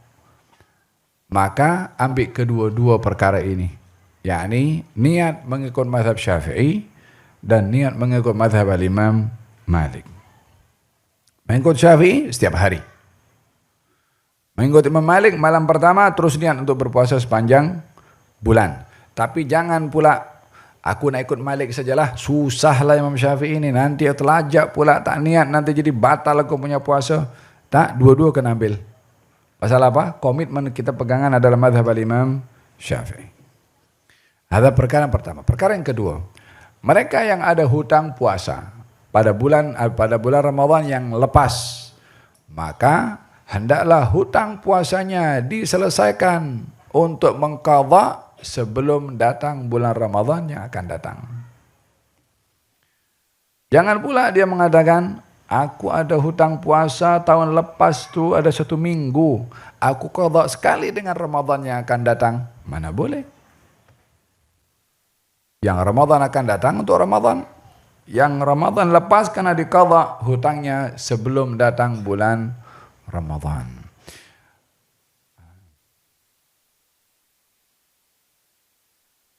Maka ambil kedua-dua perkara ini. Yakni niat mengikut mazhab Syafi'i dan niat mengikut mazhab Al-Imam Malik. Mengikut Syafi'i setiap hari. Mengikut Imam Malik malam pertama terus niat untuk berpuasa sepanjang bulan. Tapi jangan pula aku nak ikut Malik sajalah, susahlah Imam Syafi'i ini, nanti terlajak pula tak niat, nanti jadi batal aku punya puasa. Tak, dua-dua kena ambil. Pasal apa? Komitmen kita pegangan adalah mazhab Imam Syafi'i. Ada perkara pertama. Perkara yang kedua, mereka yang ada hutang puasa pada bulan Ramadan yang lepas, maka hendaklah hutang puasanya diselesaikan untuk mengqadha sebelum datang bulan Ramadan yang akan datang. Jangan pula dia mengatakan, Aku ada hutang puasa tahun lepas tu ada 1 minggu. Aku qadha sekali dengan Ramadan yang akan datang. Mana boleh. Yang Ramadan akan datang untuk Ramadan. Yang Ramadan lepas kena diqadha hutangnya sebelum datang bulan Ramadan.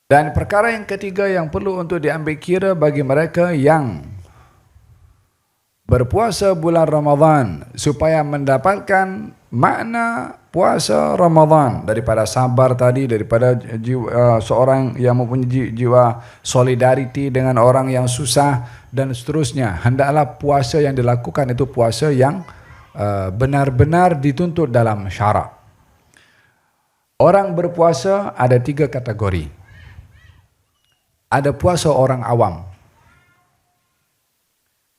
Dan perkara yang ketiga yang perlu untuk diambil kira bagi mereka yang berpuasa bulan Ramadan supaya mendapatkan makna puasa Ramadan daripada sabar tadi, daripada jiwa, seorang yang mempunyai jiwa solidariti dengan orang yang susah dan seterusnya. Hendaklah puasa yang dilakukan itu puasa yang benar-benar dituntut dalam syarak. Orang berpuasa ada 3 kategori. Ada puasa orang awam.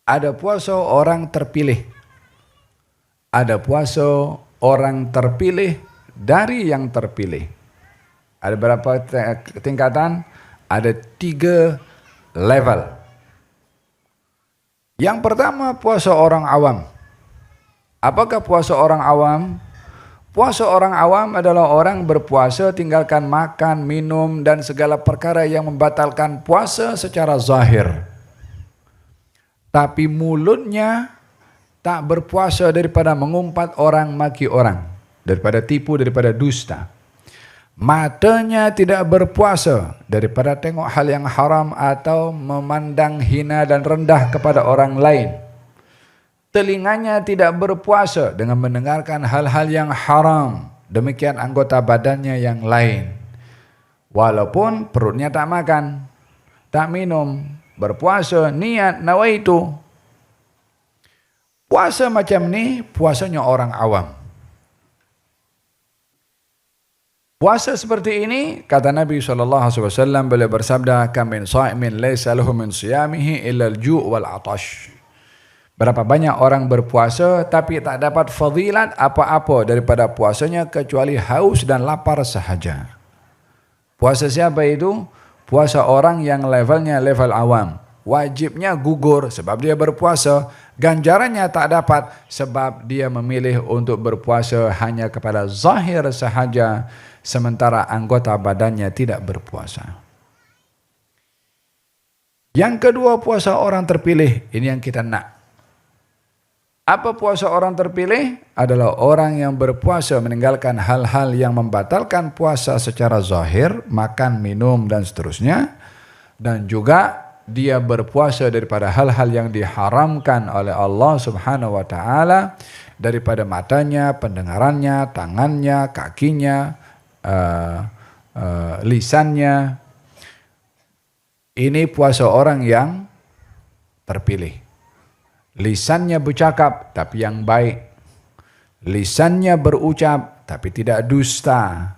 Ada puasa orang terpilih. Ada puasa orang terpilih dari yang terpilih. Ada berapa tingkatan? Ada 3 level. Yang pertama puasa orang awam. Apakah puasa orang awam? Puasa orang awam adalah orang berpuasa tinggalkan makan, minum dan segala perkara yang membatalkan puasa secara zahir. Tapi mulutnya tak berpuasa daripada mengumpat orang, maki orang, daripada tipu, daripada dusta. Matanya tidak berpuasa daripada tengok hal yang haram atau memandang hina dan rendah kepada orang lain. Telinganya tidak berpuasa dengan mendengarkan hal-hal yang haram. Demikian anggota badannya yang lain. Walaupun perutnya tak makan, tak minum, berpuasa, niat, nawaitu. Puasa macam ni, puasanya orang awam. Puasa seperti ini, kata Nabi SAW, beliau bersabda, "Kam min sha'imin laysa lahu min siyamihi illa al-ju' wal 'atash." Berapa banyak orang berpuasa tapi tak dapat fadilat apa-apa daripada puasanya kecuali haus dan lapar sahaja. Puasa siapa itu? Puasa orang yang levelnya level awam. Wajibnya gugur sebab dia berpuasa. Ganjarannya tak dapat sebab dia memilih untuk berpuasa hanya kepada zahir sahaja, sementara anggota badannya tidak berpuasa. Yang kedua, puasa orang terpilih. Ini yang kita nak. Apa puasa orang terpilih? Adalah orang yang berpuasa meninggalkan hal-hal yang membatalkan puasa secara zahir, makan, minum dan seterusnya. Dan juga dia berpuasa daripada hal-hal yang diharamkan oleh Allah Subhanahu wa taala, daripada matanya, pendengarannya, tangannya, kakinya, lisannya. Ini puasa orang yang terpilih. Lisannya bercakap tapi yang baik. Lisannya berucap tapi tidak dusta.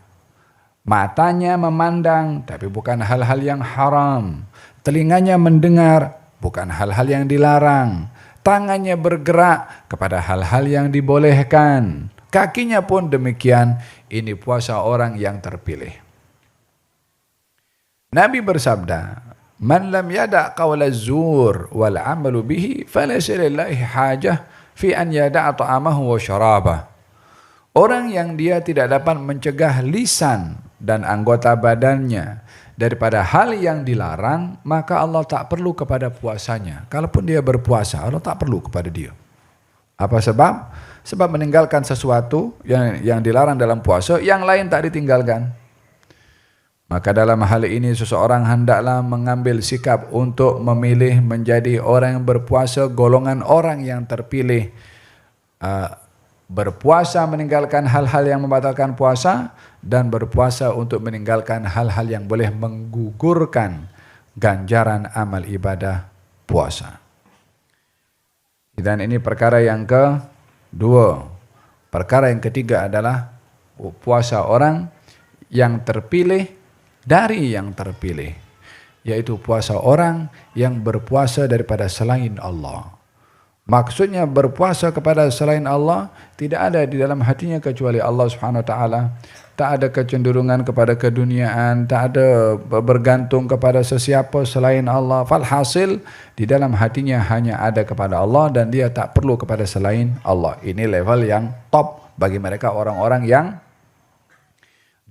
Matanya memandang tapi bukan hal-hal yang haram. Telinganya mendengar bukan hal-hal yang dilarang. Tangannya bergerak kepada hal-hal yang dibolehkan. Kakinya pun demikian. Ini puasa orang yang terpilih. Nabi bersabda, "Man lam yada' qawla zur wal 'amalu bihi falaysa lillahi hajah fi an yada'a ta'amahu wa syarabah." Orang yang dia tidak dapat mencegah lisan dan anggota badannya daripada hal yang dilarang, maka Allah tak perlu kepada puasanya. Kalaupun dia berpuasa, Allah tak perlu kepada dia. Apa sebab? Sebab meninggalkan sesuatu yang dilarang dalam puasa, yang lain tak ditinggalkan. Maka dalam hal ini seseorang hendaklah mengambil sikap untuk memilih menjadi orang yang berpuasa, golongan orang yang terpilih. Berpuasa meninggalkan hal-hal yang membatalkan puasa dan berpuasa untuk meninggalkan hal-hal yang boleh menggugurkan ganjaran amal ibadah puasa. Dan ini perkara yang kedua. Perkara yang ketiga adalah puasa orang yang terpilih dari yang terpilih, yaitu puasa orang yang berpuasa daripada selain Allah. Maksudnya berpuasa kepada selain Allah tidak ada di dalam hatinya kecuali Allah Subhanahu wa taala. tak ada kecenderungan kepada keduniaan, tak ada bergantung kepada sesiapa selain Allah. Falhasil di dalam hatinya hanya ada kepada Allah dan dia tak perlu kepada selain Allah. Ini level yang top bagi mereka orang-orang yang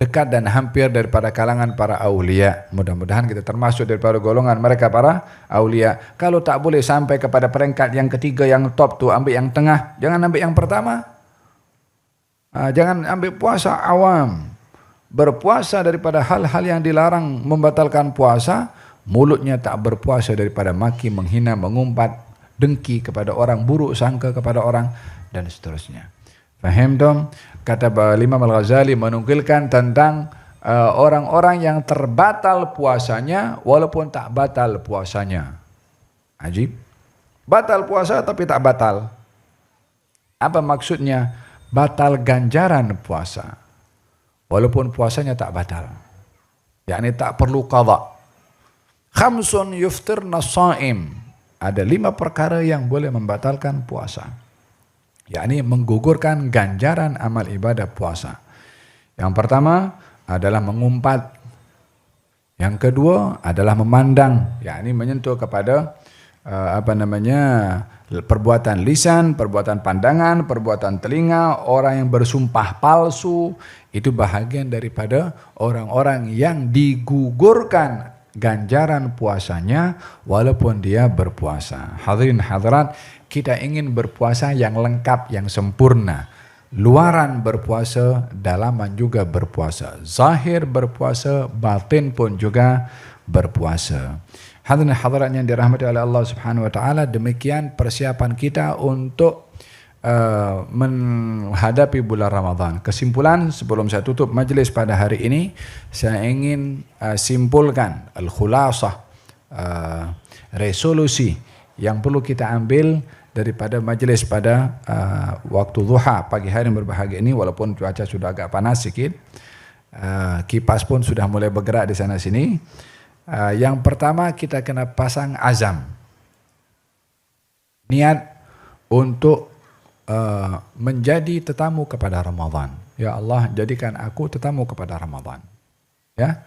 dekat dan hampir daripada kalangan para aulia. Mudah-mudahan kita termasuk daripada golongan mereka para aulia. Kalau tak boleh sampai kepada peringkat yang ketiga yang top tu, ambil yang tengah, jangan ambil yang pertama. Jangan ambil puasa awam. Berpuasa daripada hal-hal yang dilarang membatalkan puasa, mulutnya tak berpuasa daripada maki, menghina, mengumpat, dengki kepada orang, buruk sangka kepada orang dan seterusnya. Faham dong? Kata Imam Al-Ghazali menukilkan tentang orang-orang yang terbatal puasanya walaupun tak batal puasanya. Ajib. Batal puasa tapi tak batal. Apa maksudnya? Batal ganjaran puasa. Walaupun puasanya tak batal. Yakni tak perlu qadha. Khamsun yuftirna shaim. Ada 5 perkara yang boleh membatalkan puasa. Yakni menggugurkan ganjaran amal ibadah puasa. Yang pertama adalah mengumpat. Yang kedua adalah memandang, yakni menyentuh kepada perbuatan lisan, perbuatan pandangan, perbuatan telinga, orang yang bersumpah palsu, itu bahagian daripada orang-orang yang digugurkan ganjaran puasanya walaupun dia berpuasa. Hadirin hadirat, kita ingin berpuasa yang lengkap, yang sempurna. Luaran berpuasa, dalaman juga berpuasa. Zahir berpuasa, batin pun juga berpuasa. Hadirin hadirat yang dirahmati oleh Allah Subhanahu wa taala, demikian persiapan kita untuk menghadapi bulan Ramadan. Kesimpulan sebelum saya tutup majlis pada hari ini, saya ingin simpulkan al-khulasah, resolusi yang perlu kita ambil daripada majlis pada waktu duha pagi hari yang berbahagia ini. Walaupun cuaca sudah agak panas sikit, kipas pun sudah mulai bergerak di sana sini. Yang pertama, kita kena pasang azam, niat untuk menjadi tetamu kepada Ramadan. Ya Allah, jadikan aku tetamu kepada Ramadan. Ya,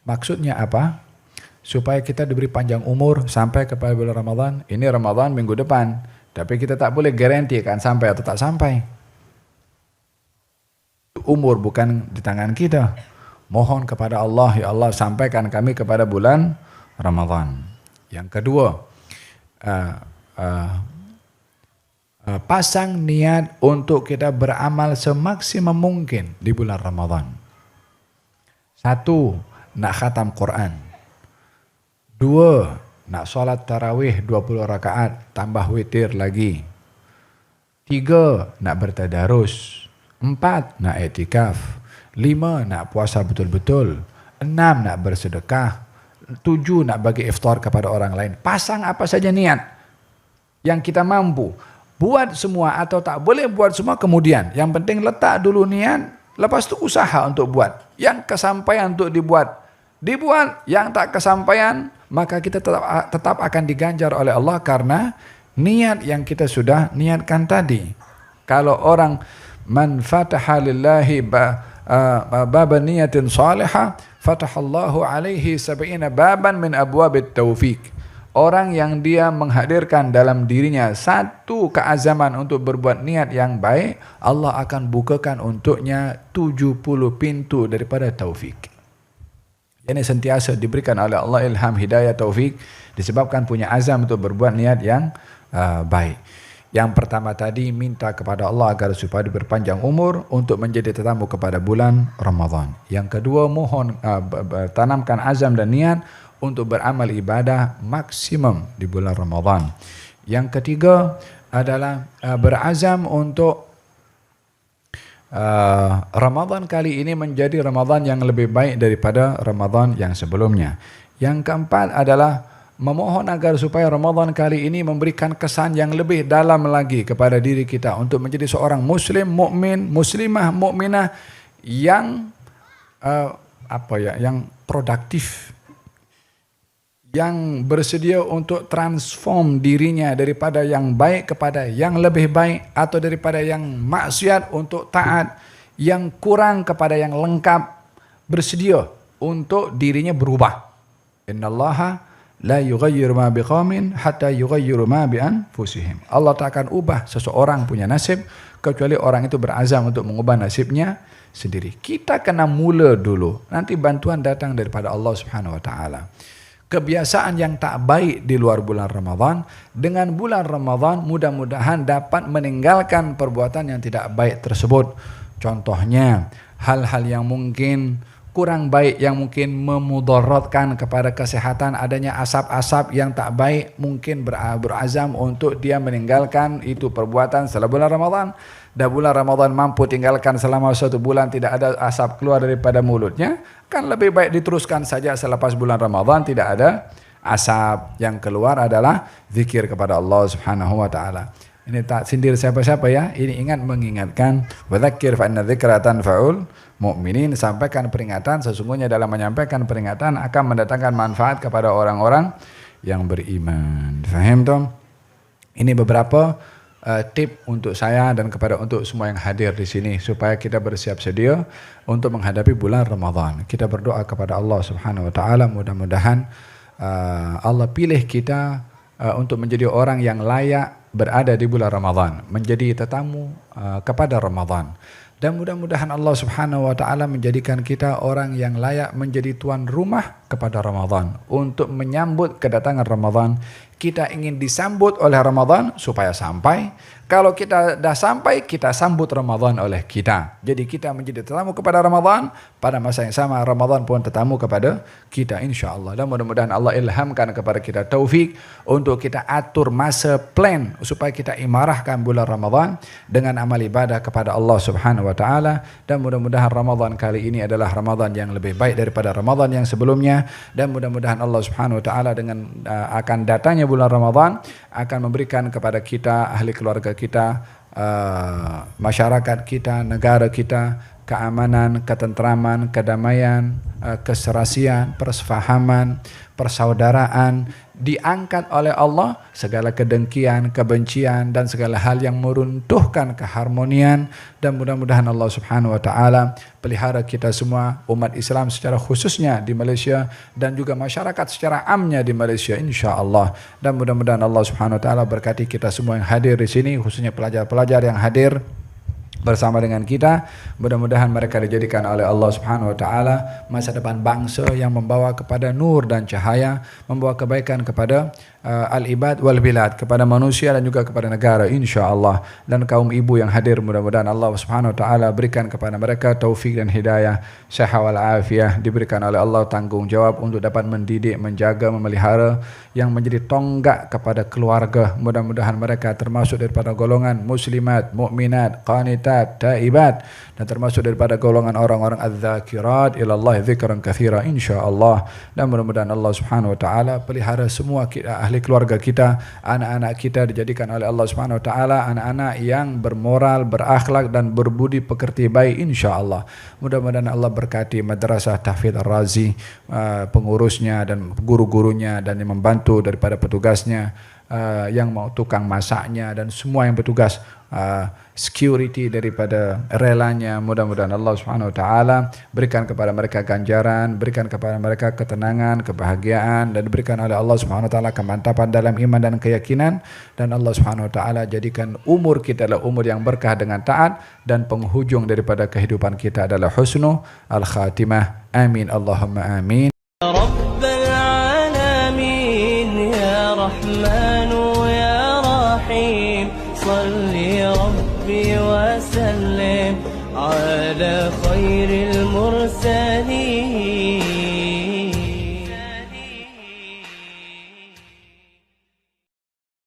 maksudnya apa? Supaya kita diberi panjang umur sampai kepada bulan Ramadan. Ini Ramadan minggu depan, tapi kita tak boleh garanti akan sampai atau tak sampai. Umur bukan di tangan kita. Mohon kepada Allah, ya Allah sampaikan kami kepada bulan Ramadan. Yang kedua, pasang niat untuk kita beramal semaksimum mungkin di bulan Ramadan. 1, nak khatam Quran. 2, nak solat tarawih 20 rakaat tambah witir lagi. 3, nak bertadarus. 4, nak i'tikaf. 5, nak puasa betul-betul. 6, nak bersedekah. 7, nak bagi iftar kepada orang lain. Pasang apa saja niat yang kita mampu. Buat semua atau tak boleh buat semua kemudian. Yang penting letak dulu niat, lepas tu usaha untuk buat. Yang kesampaian untuk dibuat. Yang tak kesampaian, maka kita tetap akan diganjar oleh Allah karena niat yang kita sudah niatkan tadi. Kalau orang man fataha lillahi baban niyatin salihah, fatahallahu alaihi 70 baban min abwabit taufiq. Orang yang dia menghadirkan dalam dirinya satu keazaman untuk berbuat niat yang baik, Allah akan bukakan untuknya 70 pintu daripada taufik. Ini sentiasa diberikan oleh Allah ilham, hidayah, taufik disebabkan punya azam untuk berbuat niat yang baik. Yang pertama tadi, minta kepada Allah agar supaya diperpanjang umur untuk menjadi tetamu kepada bulan Ramadan. Yang kedua, mohon tanamkan azam dan niat untuk beramal ibadah maksimum di bulan Ramadan. Yang ketiga adalah berazam untuk Ramadan kali ini menjadi Ramadan yang lebih baik daripada Ramadan yang sebelumnya. Yang keempat adalah memohon agar supaya Ramadan kali ini memberikan kesan yang lebih dalam lagi kepada diri kita untuk menjadi seorang muslim, mukmin, muslimah, mukminah yang yang produktif, yang bersedia untuk transform dirinya daripada yang baik kepada yang lebih baik atau daripada yang maksiat untuk taat, yang kurang kepada yang lengkap, bersedia untuk dirinya berubah. Innallaha la yughayyiru ma biqaumin hatta yughayyiru ma bi anfusihim. Allah tak akan ubah seseorang punya nasib kecuali orang itu berazam untuk mengubah nasibnya sendiri. Kita kena mula dulu. Nanti bantuan datang daripada Allah Subhanahu wa taala. Kebiasaan yang tak baik di luar bulan Ramadan, dengan bulan Ramadan mudah-mudahan dapat meninggalkan perbuatan yang tidak baik tersebut. Contohnya, hal-hal yang mungkin kurang baik, yang mungkin memudaratkan kepada kesehatan, adanya asap-asap yang tak baik, mungkin berazam untuk dia meninggalkan itu perbuatan setelah bulan Ramadan. Dan bulan Ramadan mampu tinggalkan selama 1 bulan, tidak ada asap keluar daripada mulutnya, kan lebih baik diteruskan saja selepas bulan Ramadan tidak ada asap. Yang keluar adalah zikir kepada Allah Subhanahu wa taala. Ini tak sindir siapa-siapa ya, ini ingat mengingatkan, wa dzakir fa inna dzikra tanfa'ul mu'minin, sampaikan peringatan, sesungguhnya dalam menyampaikan peringatan akan mendatangkan manfaat kepada orang-orang yang beriman. Faham toh? Ini beberapa tip untuk saya dan untuk semua yang hadir di sini supaya kita bersiap sedia untuk menghadapi bulan Ramadan. Kita berdoa kepada Allah Subhanahu wa taala, mudah-mudahan Allah pilih kita untuk menjadi orang yang layak berada di bulan Ramadan, menjadi tetamu kepada Ramadan. Dan mudah-mudahan Allah Subhanahu wa taala menjadikan kita orang yang layak menjadi tuan rumah kepada Ramadan. Untuk menyambut kedatangan Ramadan, kita ingin disambut oleh Ramadan supaya sampai. Kalau kita dah sampai, kita sambut Ramadan oleh kita. Jadi kita menjadi tetamu kepada Ramadan, pada masa yang sama Ramadan pun tetamu kepada kita insya-Allah. Dan mudah-mudahan Allah ilhamkan kepada kita taufik untuk kita atur masa plan supaya kita imarahkan bulan Ramadan dengan amal ibadah kepada Allah Subhanahu wa taala. Dan mudah-mudahan Ramadan kali ini adalah Ramadan yang lebih baik daripada Ramadan yang sebelumnya. Dan mudah-mudahan Allah Subhanahu wa taala dengan akan datangnya bulan Ramadan akan memberikan kepada kita, ahli keluarga kita, masyarakat kita, negara kita, keamanan, ketentraman, kedamaian, keserasian, persefahaman, persaudaraan, diangkat oleh Allah segala kedengkian, kebencian dan segala hal yang meruntuhkan keharmonian. Dan mudah-mudahan Allah Subhanahu wa taala pelihara kita semua, umat Islam secara khususnya di Malaysia dan juga masyarakat secara amnya di Malaysia insya-Allah. Dan mudah-mudahan Allah Subhanahu wa taala berkati kita semua yang hadir di sini, khususnya pelajar-pelajar yang hadir bersama dengan kita. Mudah-mudahan mereka dijadikan oleh Allah Subhanahu wa taala masa depan bangsa yang membawa kepada nur dan cahaya, membawa kebaikan kepada al-ibad wal bilad, kepada manusia dan juga kepada negara insya-Allah. Dan kaum ibu yang hadir, mudah-mudahan Allah Subhanahu wa taala berikan kepada mereka taufik dan hidayah, sihat wal afiyah, diberikan oleh Allah tanggungjawab untuk dapat mendidik, menjaga, memelihara yang menjadi tonggak kepada keluarga. Mudah-mudahan mereka termasuk daripada golongan muslimat, mukminat, qanitat, taibat, dan termasuk daripada golongan orang-orang adz-dzakirat ilallah dzikran katsira insya-Allah. Dan mudah-mudahan Allah Subhanahu wa taala pelihara semua kita, ahli keluarga kita, anak-anak kita dijadikan oleh Allah Subhanahu wa taala anak-anak yang bermoral, berakhlak dan berbudi pekerti baik insya-Allah. Mudah-mudahan Allah berkati Madrasah Tahfidz Ar-Razi, pengurusnya dan guru-gurunya dan yang membantu daripada petugasnya, yang mau tukang masaknya dan semua yang bertugas, security daripada relanya. Mudah-mudahan Allah Subhanahu wa taala berikan kepada mereka ganjaran, berikan kepada mereka ketenangan, kebahagiaan, dan diberikan oleh Allah Subhanahu wa taala kemantapan dalam iman dan keyakinan. Dan Allah Subhanahu wa taala jadikan umur kita adalah umur yang berkah dengan taat, dan penghujung daripada kehidupan kita adalah husnul al-khatimah. Amin Allahumma amin. Rabbal alamin ya Rahmanu ya Rahim, salli Rabbi wa sallim ala khairil mursalin.